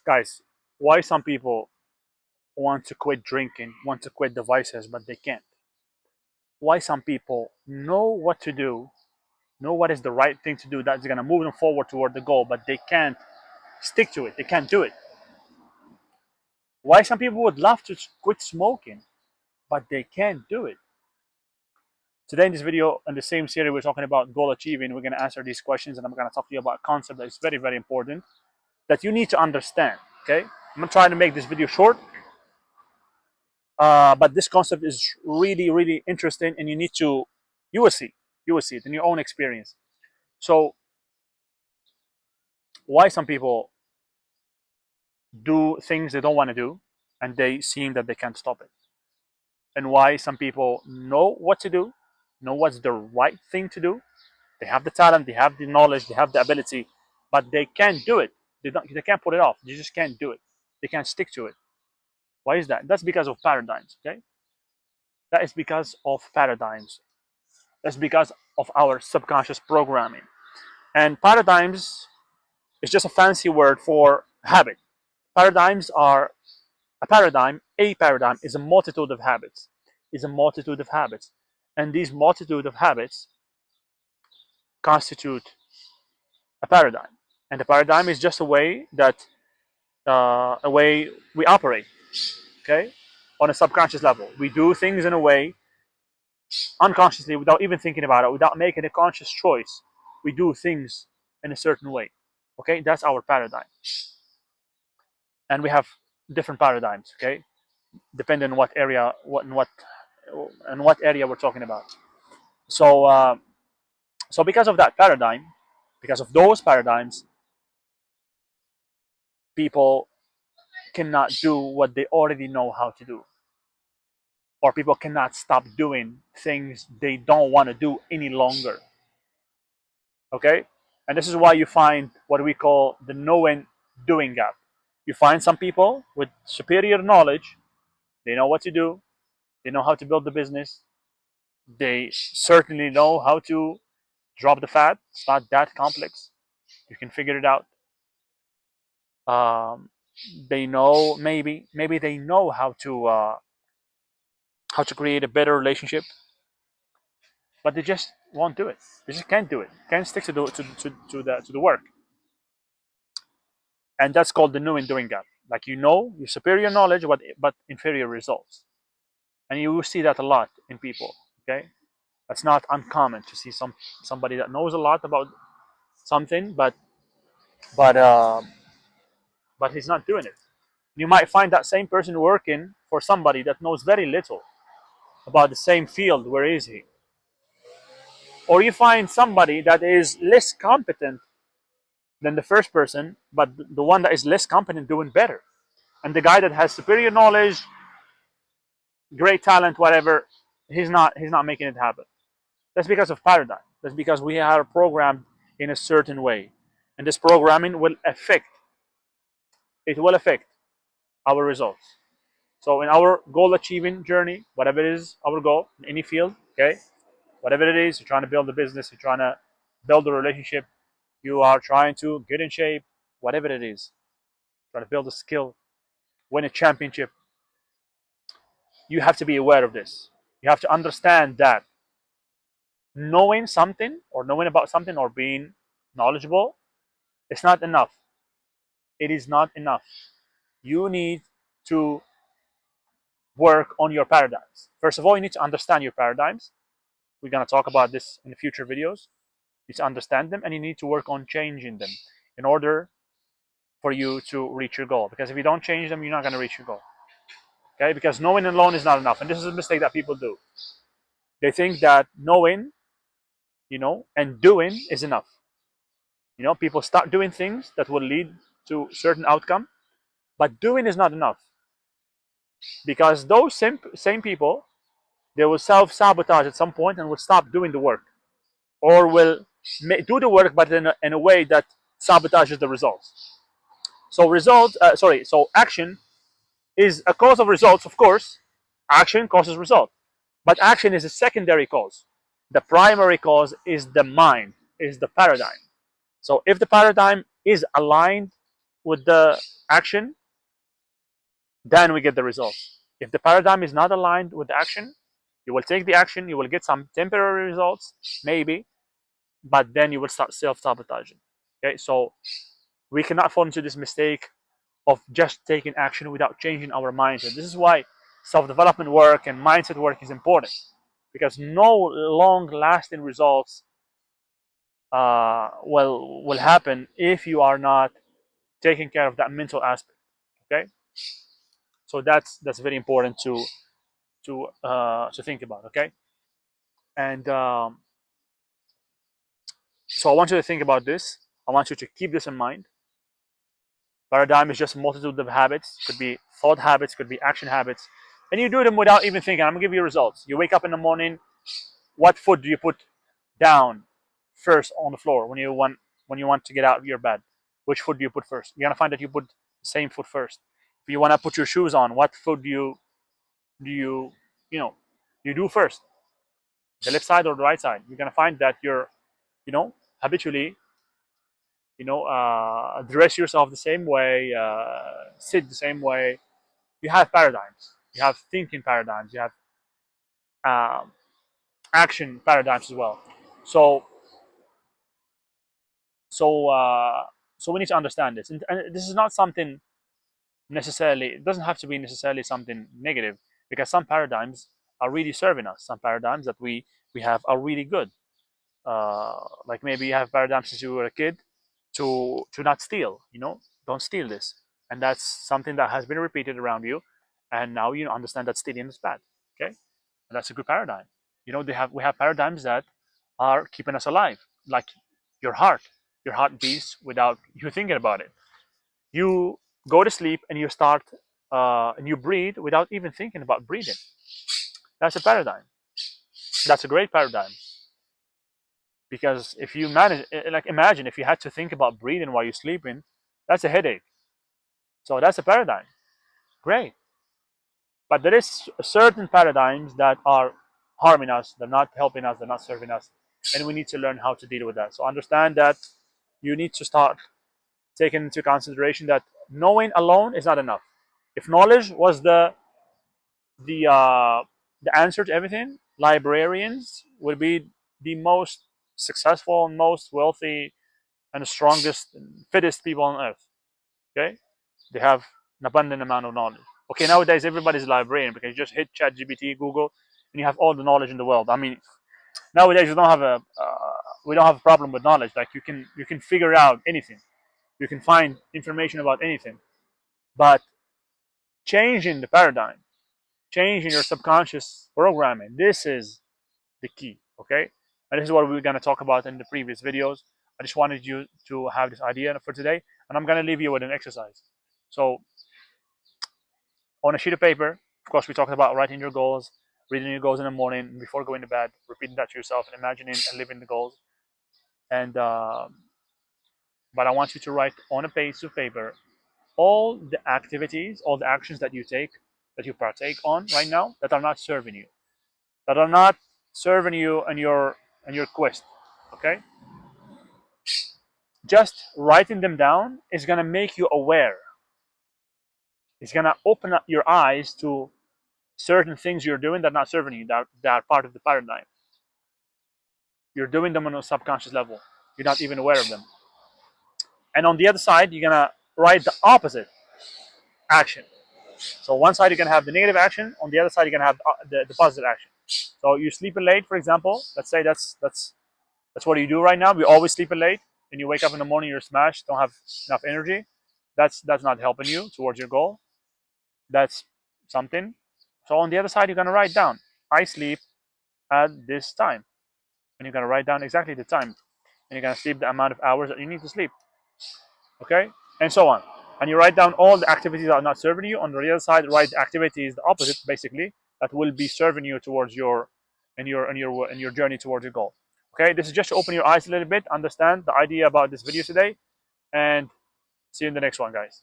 Guys, why some people want to quit drinking, want to quit the vices, but they can't? Why some people know what to do, know what is the right thing to do that's going to move them forward toward the goal, but they can't stick to it, they can't do it? Why some people would love to quit smoking, but they can't do it? Today in this video, in the same series, we're talking about goal achieving. We're going to answer these questions, and I'm going to talk to you about a concept that is very, very important that you need to understand. Okay, I'm going to try to make this video short, but this concept is really, really interesting, and you will see, you will see it in your own experience. So, why some people do things they don't want to do, and they seem that they can't stop it, and why some people know what to do, know what's the right thing to do. They have the talent, they have the knowledge, they have the ability, but they can't do it. They can't put it off. They just can't do it. They can't stick to it. Why is that? That's because of paradigms. Okay, that is because of paradigms. That's because of our subconscious programming. And paradigms is just a fancy word for habit. Paradigms are a paradigm. A paradigm is a multitude of habits. Is a multitude of habits, and these multitude of habits constitute a paradigm. And the paradigm is just a way we operate. Okay, on a subconscious level, we do things in a way unconsciously without even thinking about it, without making a conscious choice. We do things in a certain way. Okay, that's our paradigm, and we have different paradigms. Okay, depending on what area, what area we're talking about. So, so because of that paradigm, because of those paradigms, people cannot do what they already know how to do, or people cannot stop doing things they don't want to do any longer. Okay, and this is why you find what we call the knowing doing gap. You find some people with superior knowledge, they know what to do, they know how to build the business, they certainly know how to drop the fat. It's not that complex, you can figure it out. um, they know, maybe they know how to create a better relationship, but they just won't do it. They just can't do it, can't stick to the work. And that's called the knowing doing gap. Like, you know, your superior knowledge, but inferior results. And you will see that a lot in people. Okay, that's not uncommon to see somebody that knows a lot about something, but uh, but he's not doing it. You might find that same person working for somebody that knows very little about the same field. Where is he? Or you find somebody that is less competent than the first person, but the one that is less competent doing better. And the guy that has superior knowledge, great talent, whatever, he's not making it happen. That's because of paradigm. That's because we are programmed in a certain way, and this programming will affect our results. So in our goal achieving journey, whatever it is our goal in any field, okay, whatever it is, you're trying to build a business, you're trying to build a relationship, you are trying to get in shape, whatever it is, trying to build a skill, win a championship, you have to be aware of this. You have to understand that knowing something, or knowing about something, or being knowledgeable, it's not enough. It is not enough. You need to work on your paradigms. First of all, you need to understand your paradigms. We're going to talk about this in the future videos. You need to understand them, and you need to work on changing them in order for you to reach your goal. Because if you don't change them, you're not going to reach your goal. Okay? Because knowing alone is not enough. And this is a mistake that people do. They think that knowing, and doing is enough. People start doing things that will lead to certain outcome, but doing is not enough, because those same people, they will self-sabotage at some point and will stop doing the work, or will do the work, but in a way that sabotages the results. So action is a cause of results, of course. Action causes result, but action is a secondary cause. The primary cause is the mind, is the paradigm. So if the paradigm is aligned with the action, then we get the results. If the paradigm is not aligned with the action, you will take the action, you will get some temporary results, maybe, but then you will start self-sabotaging. Okay, so we cannot fall into this mistake of just taking action without changing our mindset. This is why self-development work and mindset work is important, because no long-lasting results will happen if you are not taking care of that mental aspect. Okay, so that's very important to think about. Okay, and so I want you to think about this. I want you to keep this in mind. Paradigm is just a multitude of habits. Could be thought habits, could be action habits, and you do them without even thinking. I'm gonna give you results. You wake up in the morning. What food do you put down first on the floor when you want to get out of your bed? Which food do you put first? You're gonna find that you put the same food first. If you want to put your shoes on, what food do you you know you do first? The left side or the right side? You're gonna find that you're habitually dress yourself the same way, sit the same way. You have paradigms. You have thinking paradigms. You have um, action paradigms as well. So so so we need to understand this, and this is not something necessarily. It doesn't have to be necessarily something negative, because some paradigms are really serving us. Some paradigms that we have are really good. Like maybe you have paradigms since you were a kid to not steal. Don't steal this, and that's something that has been repeated around you, and now you understand that stealing is bad. Okay, and that's a good paradigm. We have paradigms that are keeping us alive, like your heart. Your heart beats without you thinking about it. You go to sleep and you start and you breathe without even thinking about breathing. That's a paradigm. That's a great paradigm. Because if you manage, like imagine if you had to think about breathing while you're sleeping, that's a headache. So that's a paradigm. Great. But there is certain paradigms that are harming us, they're not helping us, they're not serving us. And we need to learn how to deal with that. So understand that you need to start taking into consideration that knowing alone is not enough. If knowledge was the uh, the answer to everything, librarians would be the most successful, most wealthy, and the strongest, and fittest people on earth. Okay, they have an abundant amount of knowledge. Okay, nowadays everybody's a librarian because you just hit ChatGPT, Google, and you have all the knowledge in the world. I mean, nowadays we don't have a problem with knowledge. Like you can figure out anything, you can find information about anything, but changing the paradigm, changing your subconscious programming, this is the key. Okay, and this is what we are going to talk about in the previous videos. I just wanted you to have this idea for today, and I'm going to leave you with an exercise. So on a sheet of paper, of course, we talked about writing your goals, reading your goals in the morning before going to bed, repeating that to yourself, and imagining and living the goals. And but I want you to write on a piece of paper all the activities, all the actions that you take, that you partake on right now, that are not serving you, that are not serving you and your quest. Okay, just writing them down is gonna make you aware. It's gonna open up your eyes to certain things you're doing that are not serving you, that are part of the paradigm. You're doing them on a subconscious level. You're not even aware of them. And on the other side, you're gonna write the opposite action. So one side you're gonna have the negative action. On the other side, you're gonna have the positive action. So you're sleeping late, for example. Let's say that's what you do right now. We always sleeping late, and you wake up in the morning, you're smashed, don't have enough energy. That's not helping you towards your goal. That's something. So on the other side, you're gonna write down, I sleep at this time, and you're gonna write down exactly the time, and you're gonna sleep the amount of hours that you need to sleep. Okay, and so on. And you write down all the activities that are not serving you. On the other side, write the activities the opposite, basically, that will be serving you towards your journey towards your goal. Okay, this is just to open your eyes a little bit, understand the idea about this video today, and see you in the next one, guys.